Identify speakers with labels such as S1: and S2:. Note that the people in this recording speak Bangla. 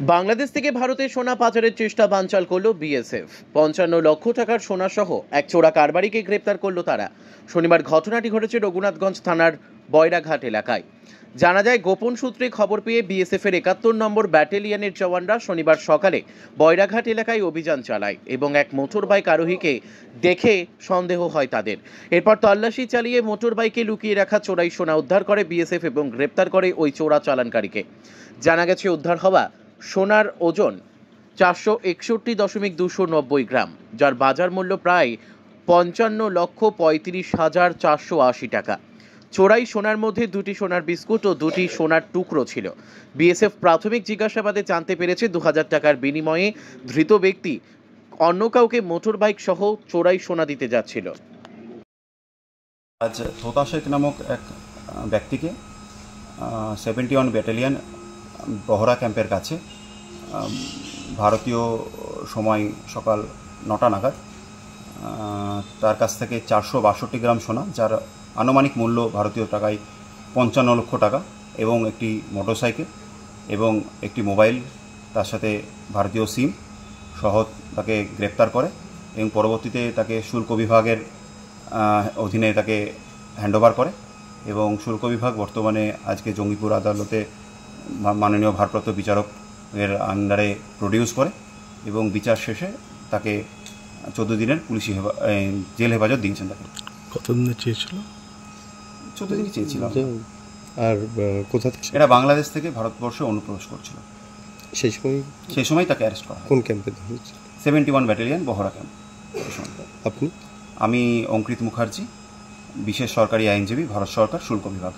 S1: বাংলাদেশ থেকে ভারতে সোনা পাচারের চেষ্টা বানচাল করল বিএসএফ। ৫৫ লক্ষ টাকার সোনা সহ এক চোরা কারবারিকে গ্রেপ্তার করল তারা। শনিবার ঘটনাটি ঘটেছে রঘুনাথগঞ্জ থানার বয়রাঘাট এলাকায়। জানা যায়, গোপন সূত্রে খবর পেয়ে বিএসএফ এর ৭১ নম্বর ব্যাটালিয়নের জওয়ানরা শনিবার সকালে বয়রাঘাট এলাকায় অভিযান চালায় এবং এক মোটর বাইক আরোহীকে দেখে সন্দেহ হয় তাদের। এরপর তল্লাশি চালিয়ে মোটর বাইকে লুকিয়ে রাখা চোরাই সোনা উদ্ধার করে বিএসএফ এবং গ্রেপ্তার করে ওই চোরা চালানকারীকে। জানা গেছে, উদ্ধার হওয়া সোনার ওজন ৪৬১.২৯০ গ্রাম, যার বাজার মূল্য প্রায় ৫৫,৩৫,৪৮০ টাকা। চোরাই সোনার মধ্যে ২টি সোনার বিস্কুট ও ২টি সোনার টুকরো ছিল। বিএসএফ প্রাথমিক জিজ্ঞাসাবাদে জানতে পেরেছে ২০০০ টাকার বিনিময়ে ধৃত ব্যক্তি অন্য কাউকে মোটর বাইক সহ চোরাই সোনা দিতে যাচ্ছিল।
S2: আজ তোতা শেখ নামক এক ব্যক্তিকে 71 ব্যাটালিয়ন বহরা ক্যাম্পের কাছে ভারতীয় সময় সকাল ৯টা নাগাদ তার কাছ থেকে ৪৬২ গ্রাম সোনা, যার আনুমানিক মূল্য ভারতীয় টাকায় ৫৫ লক্ষ টাকা, এবং একটি মোটরসাইকেল এবং একটি মোবাইল, তার সাথে ভারতীয় সিম সহ তাকে গ্রেপ্তার করে এবং পরবর্তীতে তাকে শুল্ক বিভাগের অধীনে তাকে হ্যান্ডওভার করে এবং শুল্ক বিভাগ বর্তমানে আজকে জঙ্গিপুর আদালতে মাননীয় ভারপ্রাপ্ত বিচারকের আন্ডারে প্রডিউস করে এবং বিচার শেষে তাকে 14 দিনের পুলিশি জেল হেফাজত দিয়েছেন। তাকে
S3: কতদিনে চেয়েছিল?
S2: 14 দিনই চেয়েছিল।
S3: আর কোথা থেকে?
S2: এটা বাংলাদেশ থেকে ভারতবর্ষে অনুপ্রবেশ করছিল। সেই সময় তাকে অ্যারেস্ট করা।
S3: কোন ক্যাম্পে ধরেছে?
S2: 71 ব্যাটালিয়ন বহরা ক্যাম্প।
S3: আপনি?
S2: আমি অঙ্কিত মুখার্জি, বিশেষ সরকারি আইনজীবী, ভারত সরকার, শুল্ক বিভাগ।